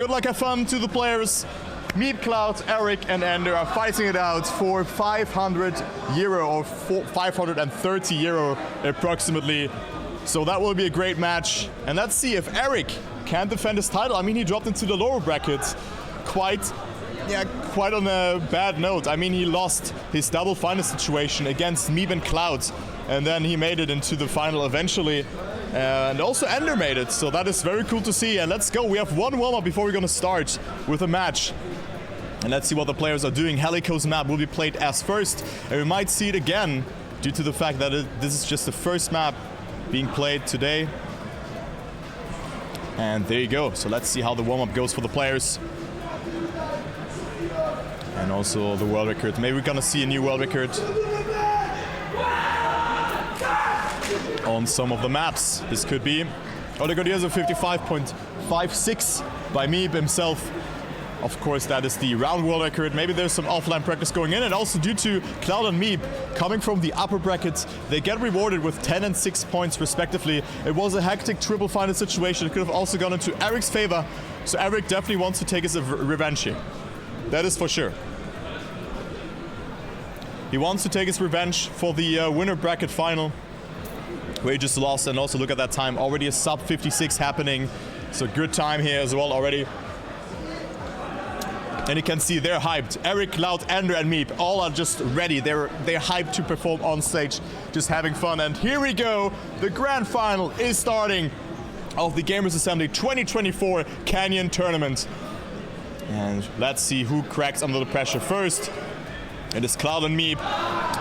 Good luck, have fun to the players. Mebe, Cloud, Erik, and Ender are fighting it out for 500 euro or 530 euro approximately. So that will be a great match. And let's see if Erik can defend his title. I mean, he dropped into the lower bracket quite on a bad note. I mean, he lost his double final situation against Mebe and Cloud, and then he made it into the final eventually. And also Ender made it, so that is very cool to see. And let's go, we have one warm-up before we're gonna start with a match. And let's see what the players are doing. Helico's map will be played as first, and we might see it again due to the fact that this is just the first map being played today. And there you go. So let's see how the warm-up goes for the players. And also the world record. Maybe we're gonna see a new world record on some of the maps. This could be. Oh, the good is a 55.56 by Mebe himself. Of course, that is the round world record. Maybe there's some offline practice going in. And also due to Cloud and Mebe coming from the upper brackets, they get rewarded with 10 and 6 points respectively. It was a hectic triple final situation. It could have also gone into Erik's favor. So Erik definitely wants to take his revenge here. That is for sure. He wants to take his revenge for the winner bracket final, where he just lost. And also look at that time, already a sub 56 happening. So good time here as well already. And you can see they're hyped. Erik, Cloud, Ender, and Mebe all are just ready. They're hyped to perform on stage, just having fun. And here we go. The grand final is starting of the Gamers Assembly 2024 Canyon Tournament. And let's see who cracks under the pressure first. It is Cloud and Mebe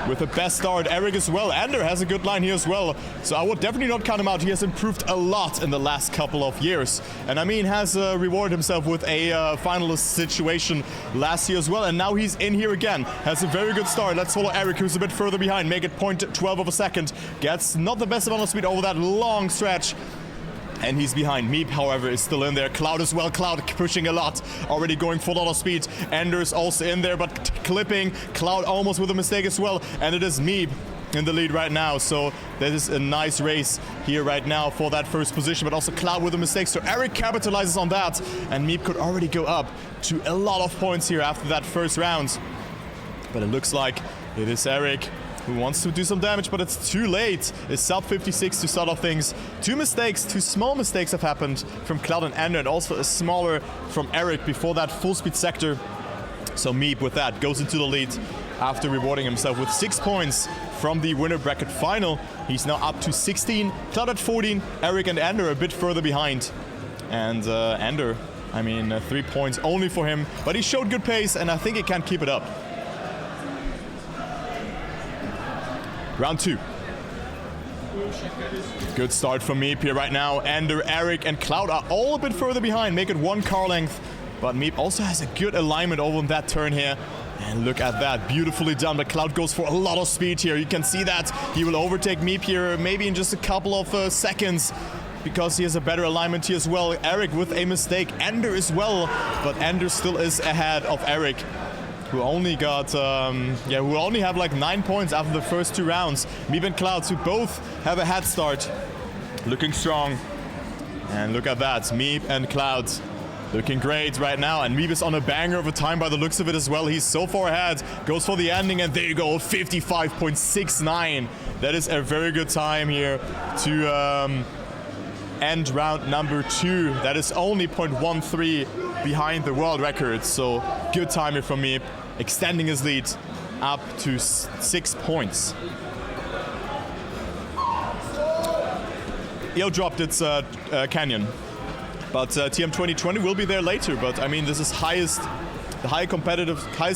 with the best start. Erik as well. Ender has a good line here as well. So I would definitely not count him out. He has improved a lot in the last couple of years. And I mean, has rewarded himself with a finalist situation last year as well. And now he's in here again. Has a very good start. Let's follow Erik, who's a bit further behind. Make it 0.12 of a second. Gets not the best amount of speed over that long stretch. And he's behind. Mebe, however, is still in there. Cloud as well. Cloud pushing a lot. Already going for a lot of speed. Ender is also in there, but clipping. Cloud almost with a mistake as well. And it is Mebe in the lead right now. So that is a nice race here right now for that first position. But also Cloud with a mistake. So Erik capitalizes on that. And Mebe could already go up to a lot of points here after that first round. But it looks like it is Erik who wants to do some damage, but it's too late. It's sub 56 to start off things. Two small mistakes have happened from Cloud and Ender, and also a smaller from Erik before that full speed sector. So Mebe with that goes into the lead after rewarding himself with 6 points from the winner bracket final. He's now up to 16, Cloud at 14, Erik and Ender a bit further behind. And Ender, I mean, 3 points only for him, but he showed good pace, and I think he can keep it up. Round 2. Good start from Mebe here right now. Ender, Erik, and Cloud are all a bit further behind. Make it 1 car length. But Mebe also has a good alignment over that turn here. And look at that. Beautifully done. But Cloud goes for a lot of speed here. You can see that. He will overtake Mebe here maybe in just a couple of seconds, because he has a better alignment here as well. Erik with a mistake. Ender as well. But Ender still is ahead of Erik, who only got, who only have like 9 points after the first 2 rounds. Mebe and Cloud, who both have a head start, looking strong. And look at that, Mebe and Cloud looking great right now. And Mebe is on a banger of a time by the looks of it as well. He's so far ahead, goes for the ending, and there you go, 55.69. That is a very good time here to end round number 2. That is only 0.13 behind the world record. So good time here from Mebe, extending his lead up to 6 points. EO dropped its Canyon, but TM 2020 will be there later. But I mean, this is the highest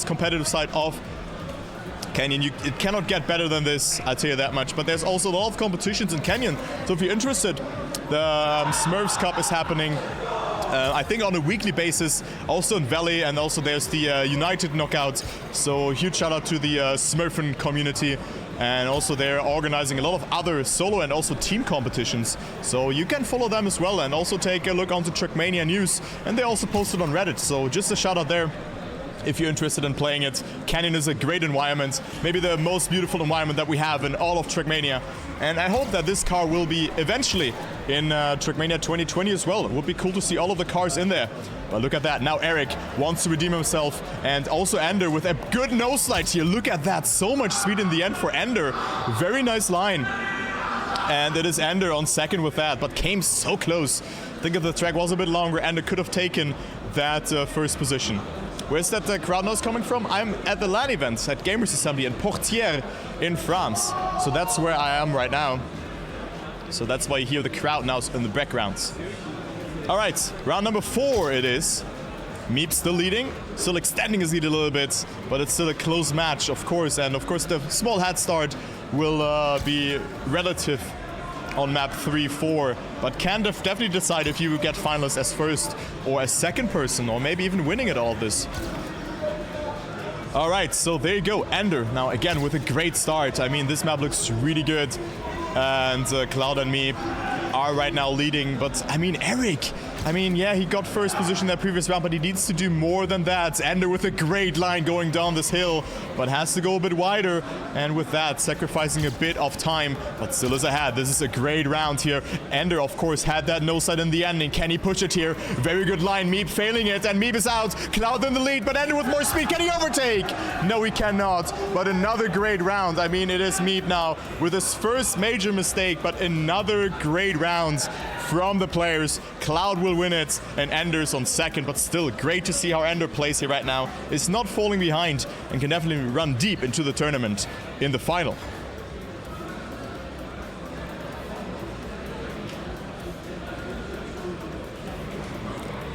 competitive side of Canyon. It cannot get better than this, I'll tell you that much. But there's also a lot of competitions in Canyon, so if you're interested, the Smurfs Cup is happening, I think on a weekly basis, also in Valley, and also there's the United Knockout. So huge shout out to the Smurfen community. And also they're organizing a lot of other solo and also team competitions. So you can follow them as well, and also take a look onto Trackmania news. And they also posted on Reddit, so just a shout out there if you're interested in playing it. Canyon is a great environment, maybe the most beautiful environment that we have in all of Trackmania. And I hope that this car will be eventually in Trackmania 2020 as well. It would be cool to see all of the cars in there. But look at that. Now Erik wants to redeem himself. And also Ender with a good nose slide here. Look at that. So much speed in the end for Ender. Very nice line. And it is Ender on second with that, but came so close. I think if the track was a bit longer, Ender could have taken that first position. Where's that crowd noise coming from? I'm at the LAN event at Gamers Assembly in Poitiers in France. So that's where I am right now. So that's why you hear the crowd now in the background. All right, round number 4 it is. Mebe still leading, still extending his lead a little bit, but it's still a close match, of course. And of course, the small head start will be relative on map 3-4, but can definitely decide if you get finalists as first or as second person, or maybe even winning at all of this. All right, so there you go, Ender. Now again with a great start. I mean, this map looks really good, and Cloud and Mebe are right now leading. But I mean, Erik, I mean, yeah, he got first position in that previous round, but he needs to do more than that. Ender with a great line going down this hill, but has to go a bit wider, and with that, sacrificing a bit of time, but still is ahead. This is a great round here. Ender, of course, had that no side in the ending. Can he push it here? Very good line. Mebe failing it, and Mebe is out. Cloud in the lead, but Ender with more speed. Can he overtake? No, he cannot. But another great round. I mean, it is Mebe now with his first major mistake, but another great round from the players. Cloud will win it, and Ender's on second, but still great to see how Ender plays here right now. Is not falling behind and can definitely run deep into the tournament in the final.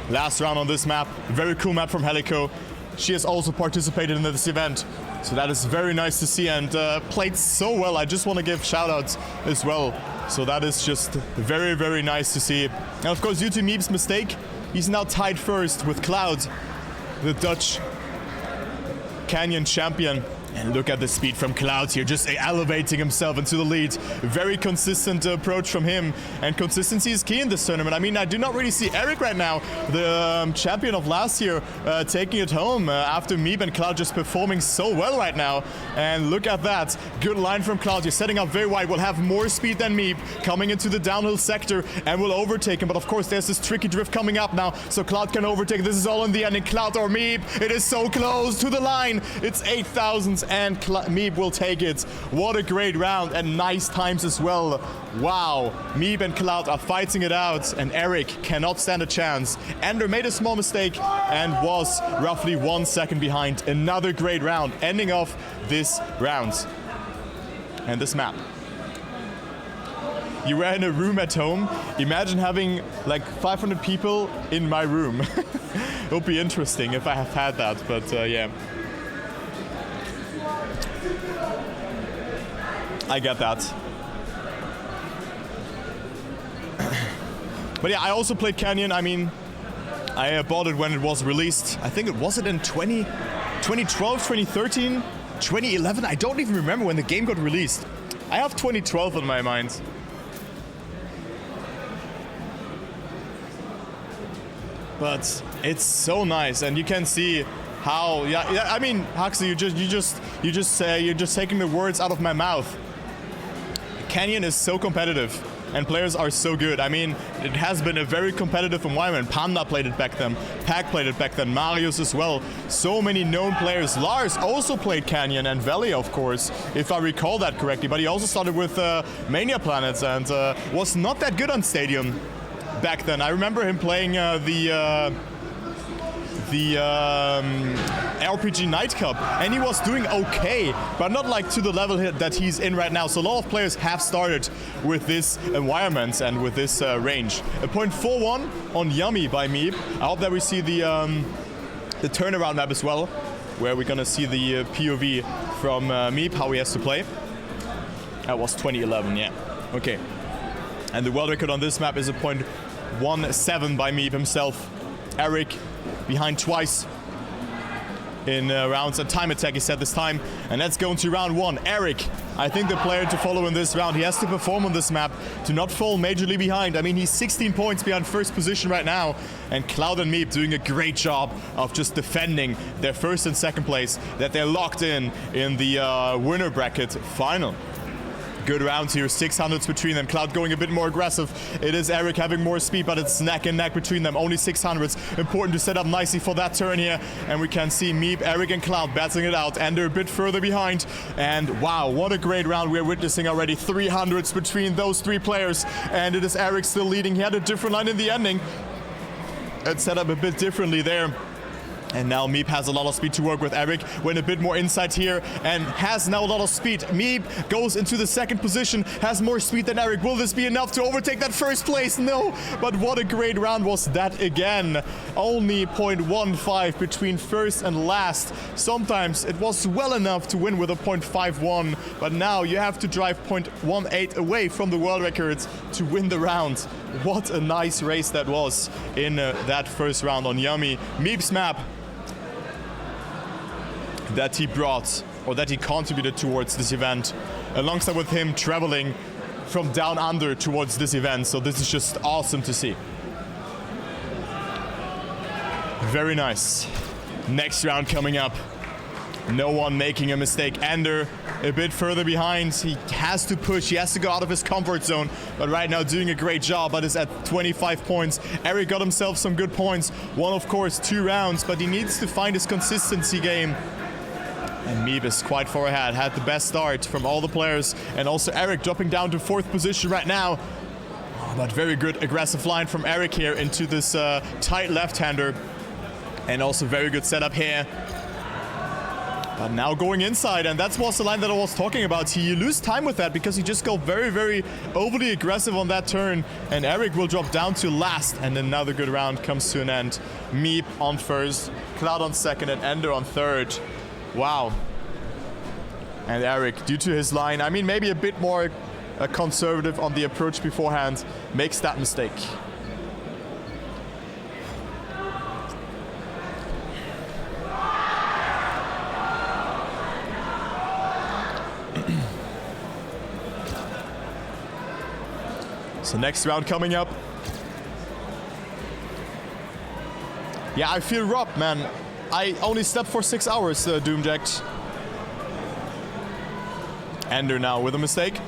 Last round on this map, very cool map from Helo. She has also participated in this event, so that is very nice to see, and played so well. I just want to give shout outs as well. So that is just very, very nice to see. And of course, due to Mebe's mistake, he's now tied first with Cloud, the Dutch Canyon champion. And look at the speed from Cloud here, just elevating himself into the lead. Very consistent approach from him, and consistency is key in this tournament. I mean, I do not really see Erik right now, the champion of last year, taking it home after Mebe and Cloud just performing so well right now. And look at that, good line from Cloud. You're setting up very wide, will have more speed than Mebe, coming into the downhill sector and will overtake him. But of course, there's this tricky drift coming up now, so Cloud can overtake. This is all in the end, and Cloud or Mebe, it is so close to the line. It's 8,000s, and Mebe will take it. What a great round, and nice times as well. Wow, Mebe and Cloud are fighting it out, and Erik cannot stand a chance. Ender made a small mistake and was roughly 1 second behind. Another great round, ending off this round and this map. You were in a room at home. Imagine having like 500 people in my room. It would be interesting if I have had that, but yeah. I get that. But yeah, I also played Canyon. I mean, I bought it when it was released. I think it was in 2012, 2013, 2011. I don't even remember when the game got released. I have 2012 on my mind. But it's so nice, and you can see how. Yeah. I mean, Huxley, you're just taking the words out of my mouth. Canyon is so competitive, and players are so good. I mean, it has been a very competitive environment. Panda played it back then, Pack played it back then, Marius as well. So many known players. Lars also played Canyon, and Valley, of course, if I recall that correctly. But he also started with Mania Planets and was not that good on Stadium back then. I remember him playing the RPG Night Cup, and he was doing okay, but not like to the level that he's in right now. So a lot of players have started with this environment and with this range. A 0.41 on Yummy by Mebe. I hope that we see the turnaround map as well, where we're gonna see the POV from Mebe, how he has to play. That was 2011, yeah. Okay. And the world record on this map is a 0.17 by Mebe himself. Erik behind twice in rounds, and time attack he said this time. And let's go into round 1. Erik, I think the player to follow in this round. He has to perform on this map to not fall majorly behind. I mean, he's 16 points behind first position right now, and Cloud and Mebe doing a great job of just defending their first and second place, that they're locked in the winner bracket final. Good round here, 600s between them. Cloud going a bit more aggressive. It is Erik having more speed, but it's neck and neck between them. Only 600s. Important to set up nicely for that turn here. And we can see Mebe, Erik, and Cloud battling it out. Ender a bit further behind. And wow, what a great round we're witnessing already. 300s between those three players. And it is Erik still leading. He had a different line in the ending. It's set up a bit differently there. And now Mebe has a lot of speed to work with. Erik went a bit more inside here and has now a lot of speed. Mebe goes into the second position, has more speed than Erik. Will this be enough to overtake that first place? No, but what a great round was that again. Only 0.15 between first and last. Sometimes it was well enough to win with a 0.51, but now you have to drive 0.18 away from the world records to win the round. What a nice race that was in that first round on Yummy. Mebe's map that he brought, or that he contributed towards this event, alongside with him traveling from down under towards this event. So this is just awesome to see. Very nice. Next round coming up. No one making a mistake. Ender a bit further behind. He has to push. He has to go out of his comfort zone. But right now doing a great job. But is at 25 points. Erik got himself some good points. One, of course, 2 rounds. But he needs to find his consistency game. And Mebe is quite far ahead. Had the best start from all the players. And also Erik dropping down to 4th position right now. But very good aggressive line from Erik here into this tight left-hander. And also very good setup here. But now going inside, and that was the line that I was talking about. You lose time with that because you just go very, very overly aggressive on that turn. And Erik will drop down to last, and another good round comes to an end. Mebe on first, Cloud on second, and Ender on third. Wow. And Erik, due to his line, I mean, maybe a bit more conservative on the approach beforehand, makes that mistake. So next round coming up. Yeah, I feel robbed, man. I only slept for 6 hours, Doomjacked. Ender now with a mistake.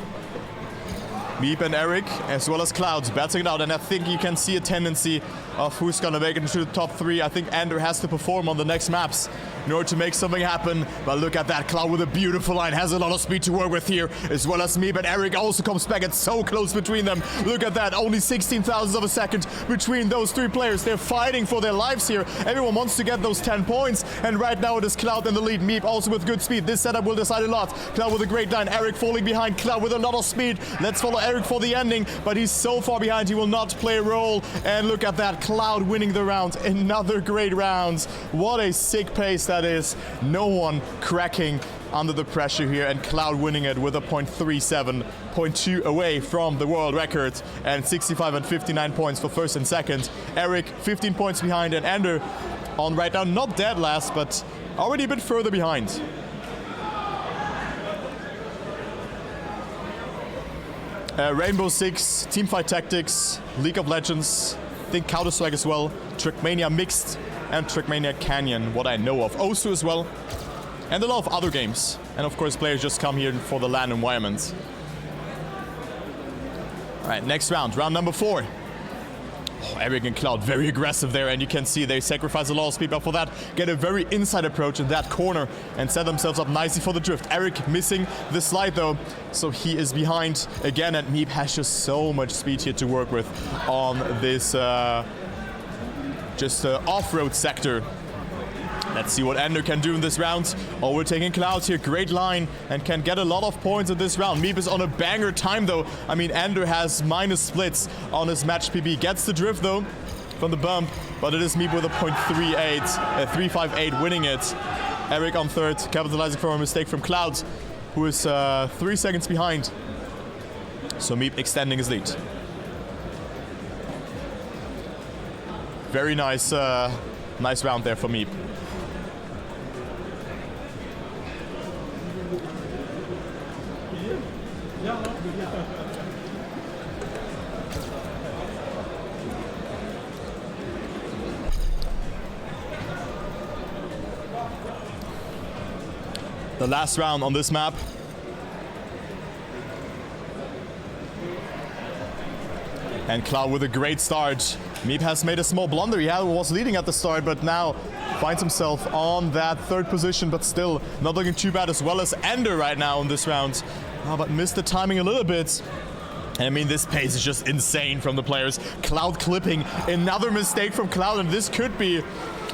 Mebe and Erik, as well as Cloud, battling it out, and I think you can see a tendency of who's gonna make it into the top 3. I think Ender has to perform on the next maps in order to make something happen. But look at that, Cloud with a beautiful line, has a lot of speed to work with here, as well as Mebe, and Erik also comes back. It's so close between them. Look at that, only 16,000ths of a second between those 3 players. They're fighting for their lives here. Everyone wants to get those 10 points, and right now it is Cloud in the lead. Mebe also with good speed. This setup will decide a lot. Cloud with a great line, Erik falling behind, Cloud with a lot of speed. Let's follow Erik for the ending, but he's so far behind he will not play a role. And look at that, Cloud winning the round. Another great round. What a sick pace that is. No one cracking under the pressure here, and Cloud winning it with a 0.37, 0.2 away from the world record, and 65 and 59 points for first and second. Erik 15 points behind, and Ender on right now, not dead last, but already a bit further behind. Rainbow Six, Teamfight Tactics, League of Legends, I think Counter-Strike as well, Trackmania Mixed, and Trackmania Canyon, what I know of. Osu as well, and a lot of other games. And of course, players just come here for the LAN environment. All right, next round, round number 4. Oh, Erik and Cloud very aggressive there, and you can see they sacrifice a lot of speed, but for that, get a very inside approach in that corner and set themselves up nicely for the drift. Erik missing the slide though, so he is behind again, and Mebe has just so much speed here to work with on this off-road sector. Let's see what Ender can do in this round. Overtaking Cloud here, great line, and can get a lot of points in this round. Mebe is on a banger time though. I mean, Ender has minus splits on his match PB. Gets the drift though from the bump, but it is Mebe with a 0.38, 358 winning it. Erik on third, capitalizing from a mistake from Cloud, who is 3 seconds behind. So Mebe extending his lead. Very nice, nice round there for Mebe. The last round on this map. And Cloud with a great start. Mebe has made a small blunder. He was leading at the start, but now finds himself on that third position, but still not looking too bad, as well as Ender right now in this round. But missed the timing a little bit. I mean, this pace is just insane from the players. Cloud clipping, another mistake from Cloud, and this could be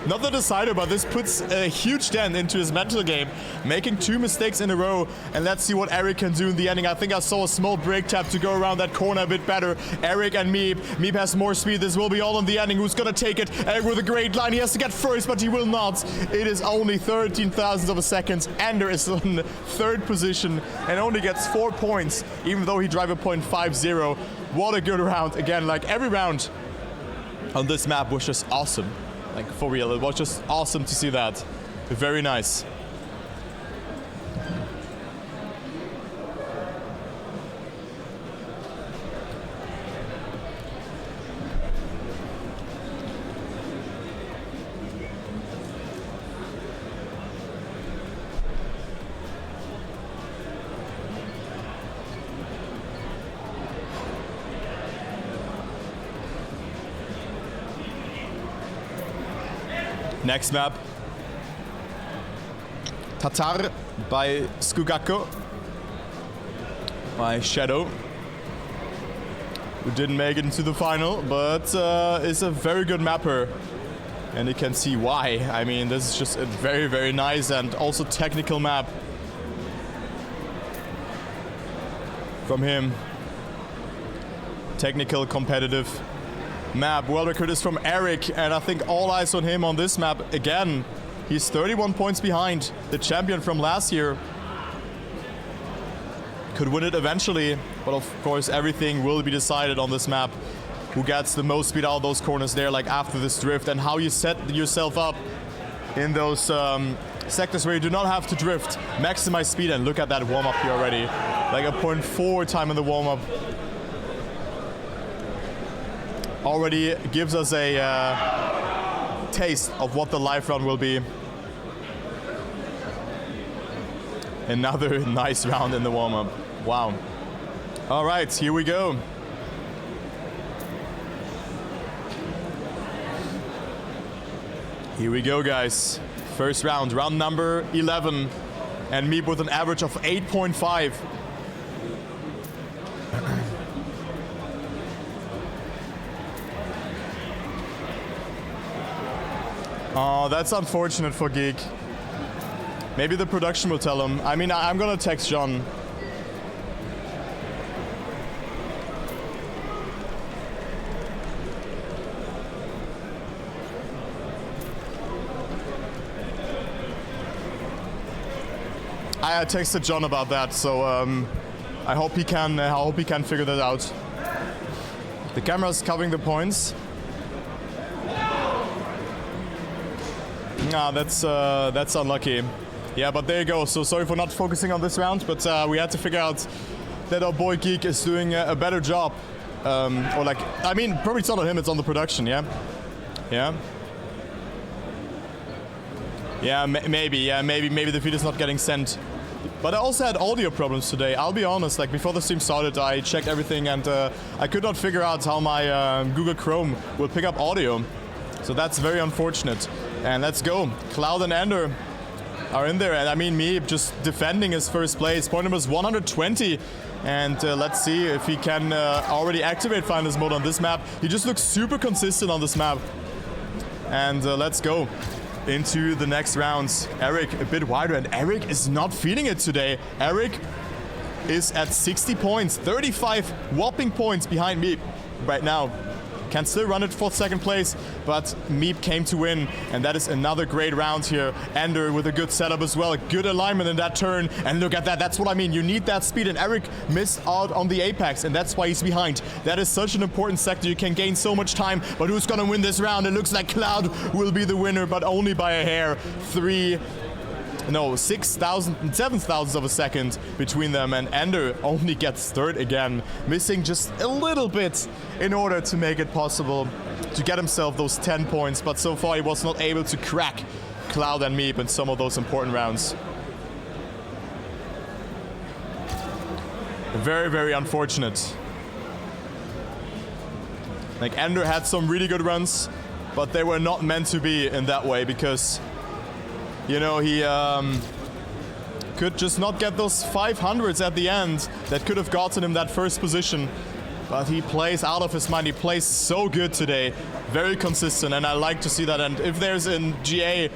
not the decider, but this puts a huge dent into his mental game, making 2 mistakes in a row. And let's see what Erik can do in the ending. I think I saw a small break tap to go around that corner a bit better. Erik and Mebe. Mebe has more speed. This will be all in the ending. Who's gonna take it? Erik with a great line. He has to get first, but he will not. It is only 13 thousandths of a second. Ender is in third position and only gets 4 points, even though he drive a .50. What a good round. Again, like every round on this map was just awesome. Like, for real, it was just awesome to see that. Very nice. Next map, Tatar by Skugako, by Shadow, who didn't make it into the final, but is a very good mapper, and you can see why. I mean, this is just a very, very nice and also technical map from him. Technical, competitive map. World record is from Erik, and I think all eyes on him on this map again. He's 31 points behind the champion from last year. Could win it eventually, but of course everything will be decided on this map. Who gets the most speed out of those corners there, like after this drift, and how you set yourself up in those sectors where you do not have to drift. Maximize speed, and look at that warm-up here already. Like a .4 time in the warm-up. Already gives us a taste of what the live round will be. Another nice round in the warm-up. Wow. All right, here we go. Here we go, guys. First round, round number 11. And Mebe with an average of 8.5. Oh, that's unfortunate for Geek. Maybe the production will tell him. I mean, I'm gonna text John. I texted John about that, so I hope he can figure that out. The camera's covering the points. Nah, that's unlucky. Yeah, but there you go. So sorry for not focusing on this round, but we had to figure out that our boy Geek is doing a better job. Or like, I mean, probably it's not on him, it's on the production, yeah? Yeah? Yeah, maybe the feed is not getting sent. But I also had audio problems today. I'll be honest, like before the stream started, I checked everything and I could not figure out how my Google Chrome will pick up audio. So that's very unfortunate. And let's go. Cloud and Ender are in there. And I mean, Mebe just defending his first place. Point number is 120. And let's see if he can already activate finals mode on this map. He just looks super consistent on this map. And let's go into the next rounds. Erik a bit wider, and Erik is not feeling it today. Erik is at 60 points, 35 whopping points behind Mebe right now. Can still run it for second place, but Mebe came to win, and that is another great round here. Ender with a good setup as well, a good alignment in that turn, and look at that, that's what I mean, you need that speed, and Erik missed out on the apex, and that's why he's behind. That is such an important sector, you can gain so much time, but who's gonna win this round? It looks like Cloud will be the winner, but only by a hair. 6 thousandths of a second between them, and Ender only gets third again, missing just a little bit in order to make it possible to get himself those 10 points, but so far he was not able to crack Cloud and Mebe in some of those important rounds. Very, very unfortunate. Like, Ender had some really good runs, but they were not meant to be in that way because, you know, he could just not get those 500s at the end that could have gotten him that first position. But he plays out of his mind. He plays so good today. Very consistent, and I like to see that. And if there's in GA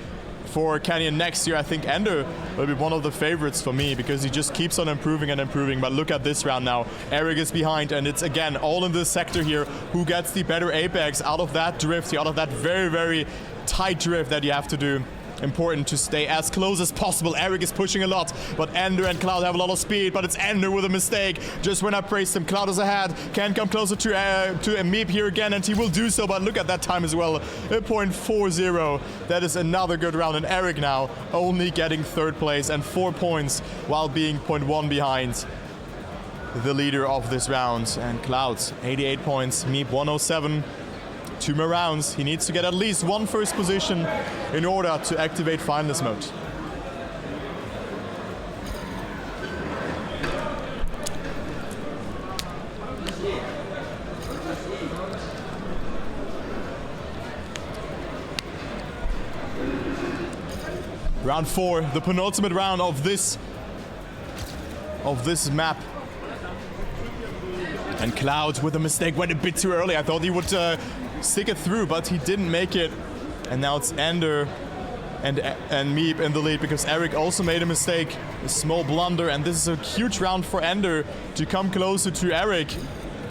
for Canyon next year, I think Ender will be one of the favorites for me because he just keeps on improving and improving. But look at this round now. Erik is behind, and it's again all in this sector here. Who gets the better apex out of that drift, out of that very, very tight drift that you have to do. Important to stay as close as possible. Erik is pushing a lot, but Ender and Cloud have a lot of speed, but it's Ender with a mistake. Just when I praised him, Cloud is ahead, can come closer to Mebe here again, and he will do so, but look at that time as well, a 0.40. That is another good round, and Erik now only getting third place and 4 points while being 0.1 behind the leader of this round. And Cloud, 88 points, Mebe 107. 2 more rounds. He needs to get at least one first position in order to activate finalist mode. Round 4, the penultimate round of this map. And Cloud with a mistake went a bit too early. I thought he would stick it through, but he didn't make it. And now it's Ender and Mebe in the lead because Erik also made a mistake, a small blunder, and this is a huge round for Ender to come closer to Erik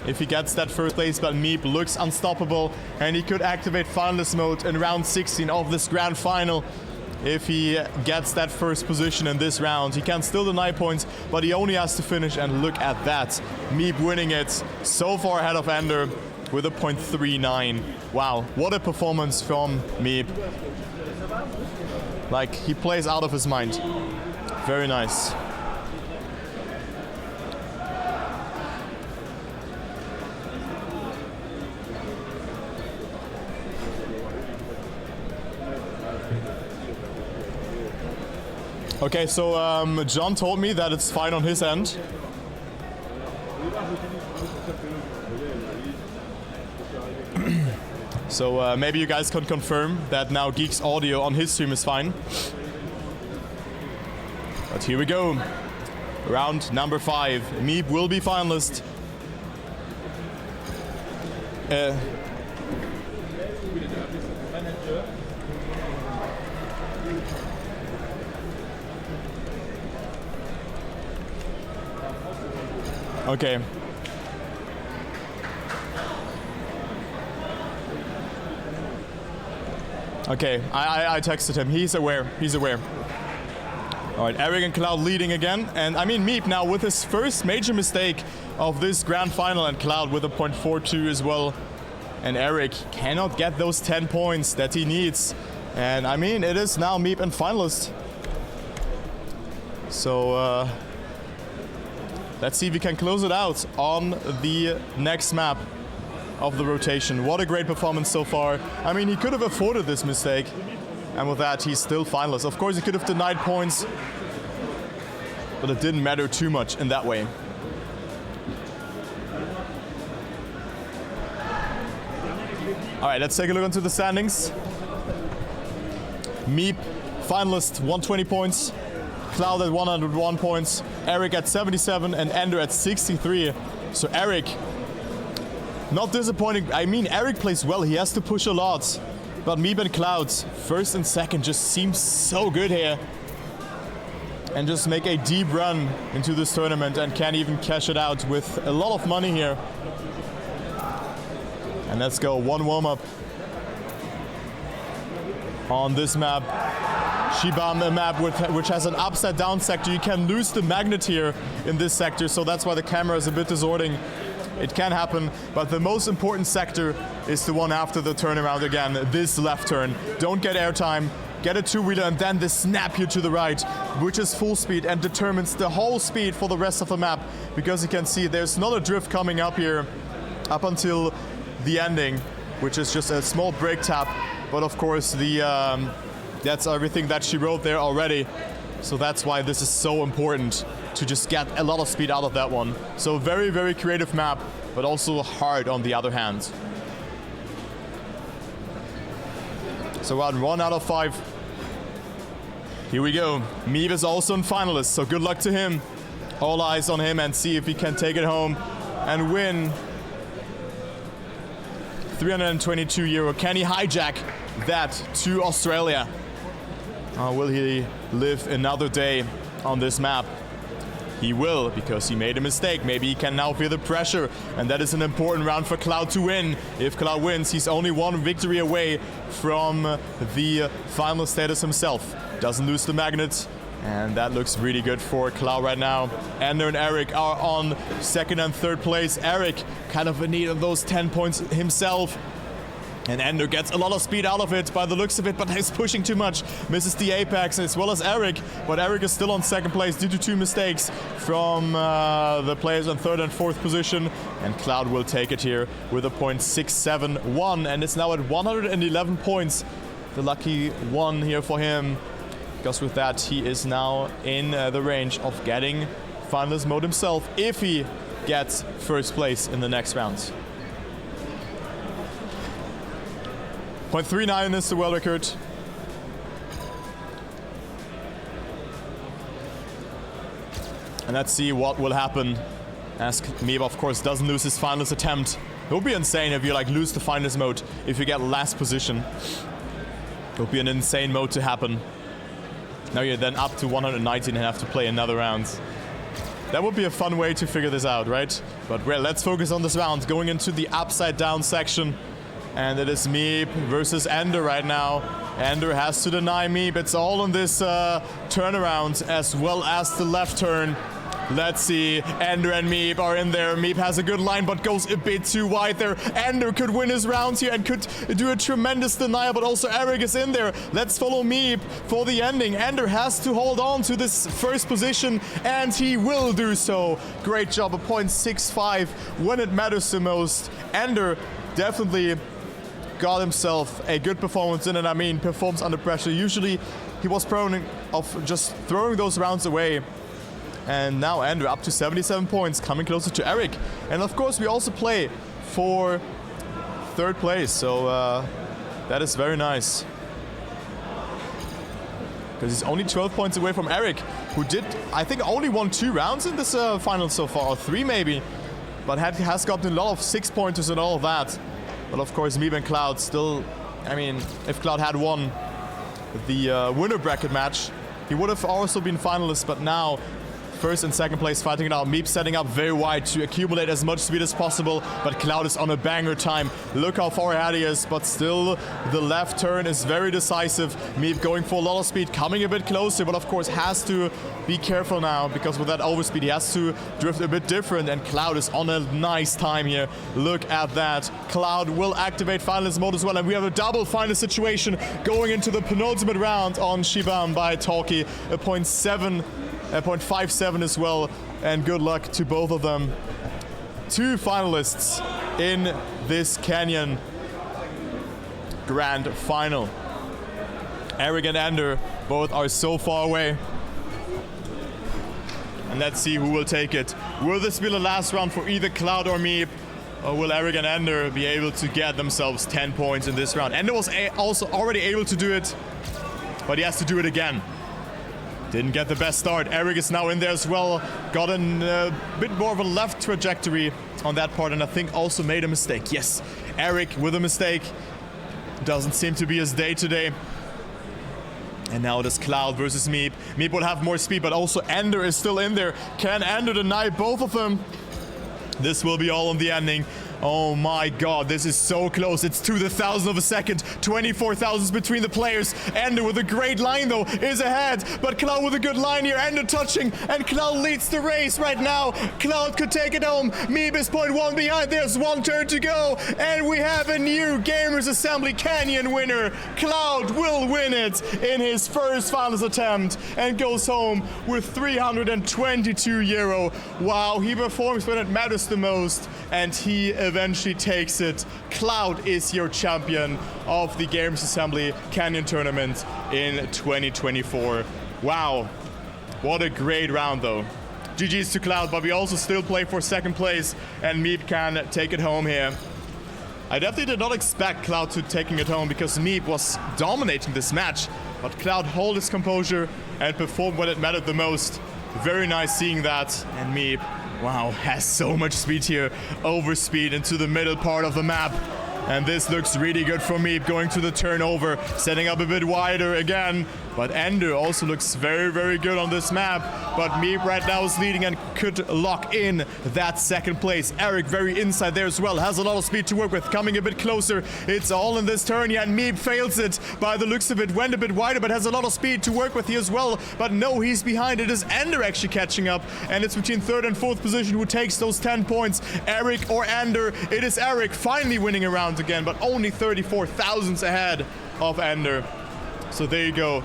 if he gets that first place. But Mebe looks unstoppable, and he could activate finalist mode in round 16 of this grand final. If he gets that first position in this round, he can still deny points, but he only has to finish, and look at that. Mebe winning it so far ahead of Ender with a 0.39. Wow, what a performance from Mebe. Like, he plays out of his mind. Very nice. Okay, so John told me that it's fine on his end. So maybe you guys can confirm that now Geek's audio on his stream is fine. But here we go. Round number 5. Mebe will be finalist. Okay. Okay, I texted him. He's aware. He's aware. All right, Erik and Cloud leading again. And I mean, Mebe now with his first major mistake of this grand final, and Cloud with a 0.42 as well. And Erik cannot get those 10 points that he needs. And I mean, it is now Mebe and finalist. So let's see if we can close it out on the next map of the rotation. What a great performance so far. I mean, he could have afforded this mistake, and with that, he's still finalist. Of course, he could have denied points, but it didn't matter too much in that way. All right, let's take a look into the standings. Mebe, finalist, 120 points. Cloud at 101 points. Erik at 77 and Ender at 63. So Erik, not disappointing. I mean, Erik plays well. He has to push a lot. But Mebe and Cloud, first and second, just seems so good here. And just make a deep run into this tournament and can even cash it out with a lot of money here. And let's go, one warm-up on this map. Shibam, a map which has an upside-down sector. You can lose the magnet here in this sector, so that's why the camera is a bit distorting. It can happen, but the most important sector is the one after the turnaround again, this left turn. Don't get airtime, get a two-wheeler, and then the snap here to the right, which is full speed and determines the whole speed for the rest of the map, because you can see there's not a drift coming up here up until the ending, which is just a small brake tap, but of course that's everything that she wrote there already. So that's why this is so important to just get a lot of speed out of that one. So very, very creative map, but also hard on the other hand. So round 1 out of 5. Here we go. Mebe is also a finalist, so good luck to him. All eyes on him and see if he can take it home and win 322 euro. Can he hijack that to Australia? Will he live another day on this map? He will, because he made a mistake. Maybe he can now feel the pressure, and that is an important round for Cloud to win. If Cloud wins, he's only one victory away from the final status himself. Doesn't lose the magnet, and that looks really good for Cloud right now. Ender and Erik are on 2nd and 3rd place. Erik kind of in need of those 10 points himself. And Ender gets a lot of speed out of it by the looks of it, but he's pushing too much. Misses the apex as well as Erik, but Erik is still on 2nd place due to 2 mistakes from the players on 3rd and 4th position. And Cloud will take it here with a .671, and it's now at 111 points. The lucky one here for him, because with that he is now in the range of getting finalist mode himself if he gets 1st place in the next round. .39 is the world record. And let's see what will happen as Mebe, of course, doesn't lose his finalist attempt. It would be insane if you lose the finalist mode if you get last position. It would be an insane mode to happen. Now you're then up to 119 and have to play another round. That would be a fun way to figure this out, right? But well, let's focus on this round. Going into the upside down section. And it is Mebe versus Ender right now. Ender has to deny Mebe. It's all on this turnaround as well as the left turn. Let's see. Ender and Mebe are in there. Mebe has a good line but goes a bit too wide there. Ender could win his rounds here and could do a tremendous denial, but also Erik is in there. Let's follow Mebe for the ending. Ender has to hold on to this 1st position, and he will do so. Great job. A .65 when it matters the most. Ender definitely got himself a good performance in it. I mean, performs under pressure. Usually he was prone of just throwing those rounds away. And now Ender up to 77 points, coming closer to Erik. And of course we also play for 3rd place, so that is very nice. Because he's only 12 points away from Erik, who did, I think, only won 2 rounds in this final so far, or 3 maybe. But has gotten a lot of 6-pointers and all of that. But of course, Mebe and Cloud still, I mean, if Cloud had won the winner bracket match, he would have also been finalist, but now 1st and 2nd place fighting it out. Mebe setting up very wide to accumulate as much speed as possible, but Cloud is on a banger time. Look how far ahead he is, but still the left turn is very decisive. Mebe going for a lot of speed, coming a bit closer, but of course has to be careful now, because with that overspeed he has to drift a bit different, and Cloud is on a nice time here. Look at that. Cloud will activate finalist mode as well, and we have a double final situation going into the penultimate round on Shibam by Talkie. A .57 as well, and good luck to both of them. 2 finalists in this Canyon Grand Final. Erik and Ender both are so far away. And let's see who will take it. Will this be the last round for either Cloud or Mebe? Or will Erik and Ender be able to get themselves 10 points in this round? Ender was also already able to do it, but he has to do it again. Didn't get the best start. Erik is now in there as well. Got a bit more of a left trajectory on that part, and I think also made a mistake. Yes, Erik with a mistake. Doesn't seem to be his day today. And now it is Cloud versus Mebe. Mebe will have more speed, but also Ender is still in there. Can Ender deny both of them? This will be all on the ending. Oh my god, this is so close. It's to the 1,000th of a second. 24 thousandths between the players. Ender with a great line though is ahead, but Cloud with a good line here. Ender touching, and Cloud leads the race right now. Cloud could take it home. Mebe is 0.1 behind. There's 1 turn to go, and we have a new Gamers Assembly Canyon winner. Cloud will win it in his 1st finals attempt and goes home with 322 euro. Wow, he performs when it matters the most, and he eventually takes it. Cloud is your champion of the Gamers Assembly Canyon Tournament in 2024. Wow, what a great round though. GG's to Cloud, but we also still play for 2nd place, and Mebe can take it home here. I definitely did not expect Cloud to taking it home because Mebe was dominating this match. But Cloud held his composure and performed when it mattered the most. Very nice seeing that. And Mebe, wow, has so much speed here. Overspeed into the middle part of the map. And this looks really good for Mebe, going to the turnover, setting up a bit wider again. But Ender also looks very, very good on this map. But Mebe right now is leading and could lock in that second place. Erik very inside there as well, has a lot of speed to work with, coming a bit closer. It's all in this turn, yeah, and Mebe fails it. By the looks of it, went a bit wider, but has a lot of speed to work with here as well. But no, he's behind. It is Ender actually catching up, and it's between third and fourth position who takes those 10 points. Erik or Ender. It is Erik finally winning a round again, but only 34 thousandths ahead of Ender. So there you go.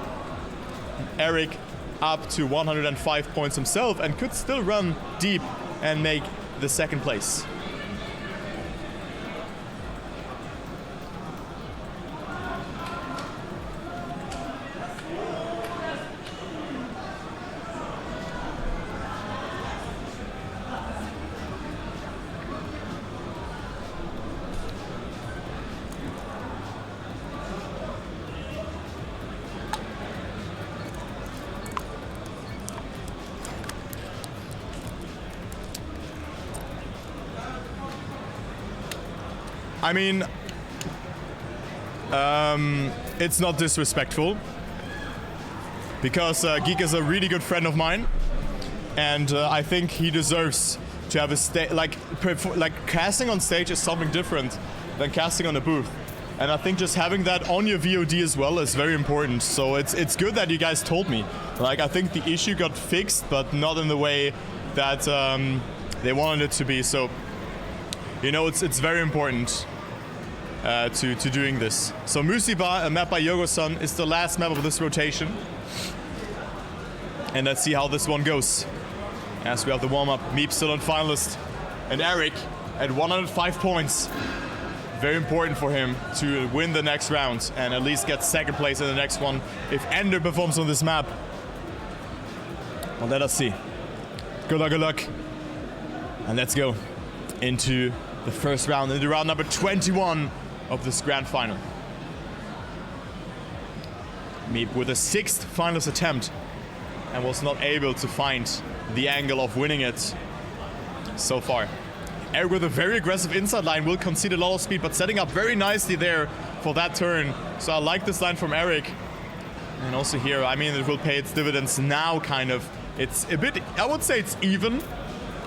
Erik up to 105 points himself and could still run deep and make the second place. I mean, it's not disrespectful because Geek is a really good friend of mine, and I think he deserves to have a stage. Like casting on stage is something different than casting on a booth, and I think just having that on your VOD as well is very important. So it's good that you guys told me. Like, I think the issue got fixed, but not in the way that they wanted it to be. So, you know, it's very important to doing this. So Musiba, a map by Yogo-san, is the last map of this rotation. And let's see how this one goes. As we have the warm-up, Mebe still on finalist. And Erik at 105 points. Very important for him to win the next round and at least get second place in the next one if Ender performs on this map. Well, let us see. Good luck, good luck. And let's go into the first round, into round number 21 of this grand final. Mebe with a 6th finalist attempt and was not able to find the angle of winning it so far. Erik with a very aggressive inside line will concede a lot of speed, but setting up very nicely there for that turn. So I like this line from Erik. And also here, I mean, it will pay its dividends now, kind of. It's a bit, I would say it's even.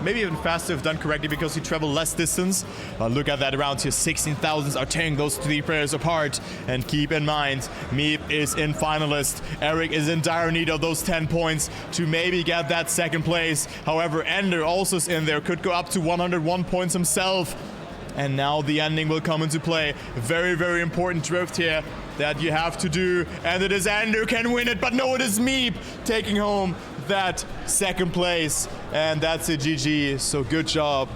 Maybe even faster if done correctly because you travel less distance. Look at that around here, 16,000s are tearing those three players apart. And keep in mind, Mebe is in finalist. Erik is in dire need of those 10 points to maybe get that second place. However, Ender also is in there, could go up to 101 points himself. And now the ending will come into play. Very, very important drift here that you have to do. And it is Ender can win it, but no, it is Mebe taking home that second place, and that's a GG. So good job.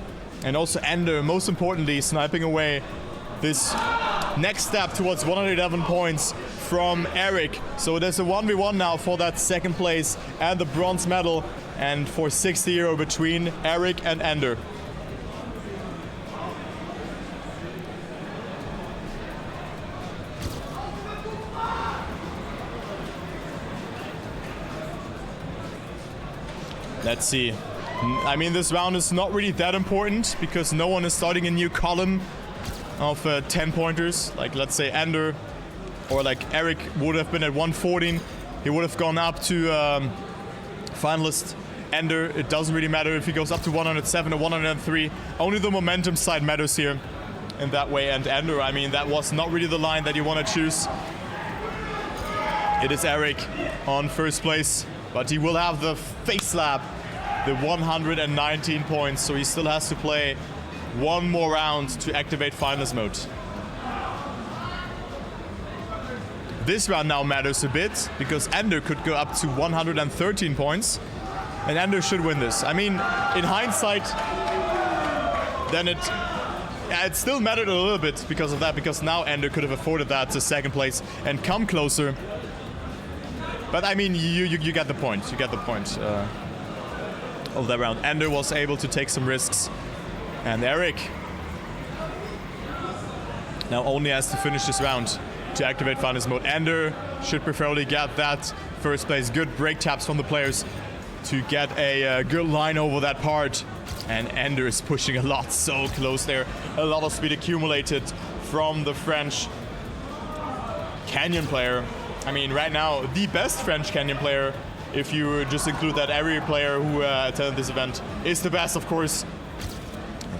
And also Ender, most importantly, sniping away this next step towards 111 points from Erik. So there's a 1v1 now for that second place and the bronze medal, and for 60 euro between Erik and Ender. Let's see. I mean, this round is not really that important because no one is starting a new column of 10 pointers. Like, let's say Ender or like Erik would have been at 114. He would have gone up to finalist. Ender, it doesn't really matter if he goes up to 107 or 103. Only the momentum side matters here in that way. And Ender, I mean, that was not really the line that you want to choose. It is Erik on first place, but he will have the face slap, the 119 points, so he still has to play one more round to activate finalist mode. This round now matters a bit because Ender could go up to 113 points, and Ender should win this. I mean, in hindsight, then it still mattered a little bit because of that, because now Ender could have afforded that to second place and come closer. But I mean, you get the point. You get the point of that round. Ender was able to take some risks, and Erik Now only has to finish this round to activate finals mode. Ender should preferably get that first place. Good break taps from the players to get a good line over that part. And Ender is pushing a lot, so close there. A lot of speed accumulated from the French Canyon player. I mean, right now, the best French Canyon player, if you just include that every player who attended this event, is the best, of course.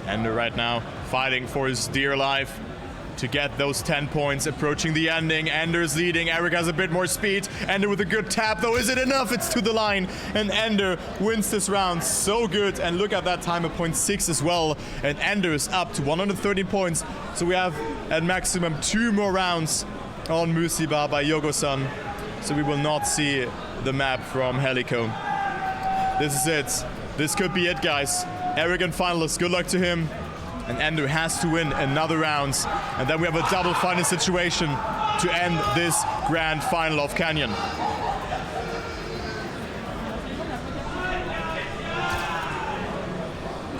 Ender right now fighting for his dear life to get those 10 points, approaching the ending. Ender's leading, Erik has a bit more speed. Ender with a good tap, though, is it enough? It's to the line, and Ender wins this round. So good, and look at that time of 0.6 as well. And Ender is up to 130 points. So we have at maximum 2 more rounds on Musiba by Yogo-san. So we will not see the map from Helico. This is it. This could be it, guys. Erik and finalists, good luck to him. And Ender has to win another round. And then we have a double final situation to end this grand final of Canyon.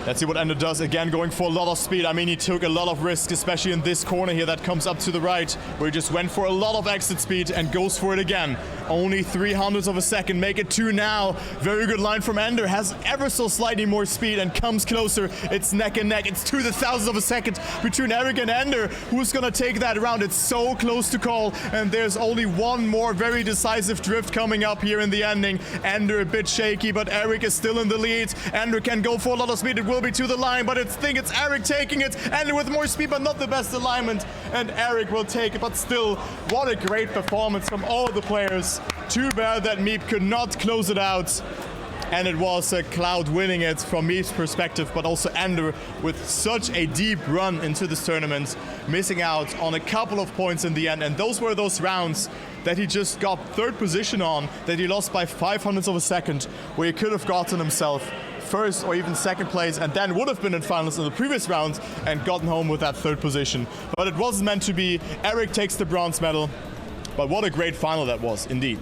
Let's see what Ender does. Again, going for a lot of speed. I mean, he took a lot of risk, especially in this corner here that comes up to the right, where he just went for a lot of exit speed and goes for it again. Only 300ths of a second, make it 2 now. Very good line from Ender, has ever so slightly more speed and comes closer. It's neck and neck. It's 0.02 of a second between Erik and Ender. Who's gonna take that round? It's so close to call, and there's only one more very decisive drift coming up here in the ending. Ender a bit shaky, but Erik is still in the lead. Ender can go for a lot of speed. It will be to the line, but I think it's Erik taking it. Ender with more speed, but not the best alignment, and Erik will take it. But still, what a great performance from all the players. Too bad that Mebe could not close it out, and it was Cloud winning it from Mebe's perspective, but also Ender with such a deep run into this tournament, missing out on a couple of points in the end. And those were those rounds that he just got 3rd position on, that he lost by 0.05 of a second, where he could have gotten himself 1st or even 2nd place, and then would have been in finals in the previous round and gotten home with that 3rd position. But it wasn't meant to be. Erik takes the bronze medal. But what a great final that was, indeed.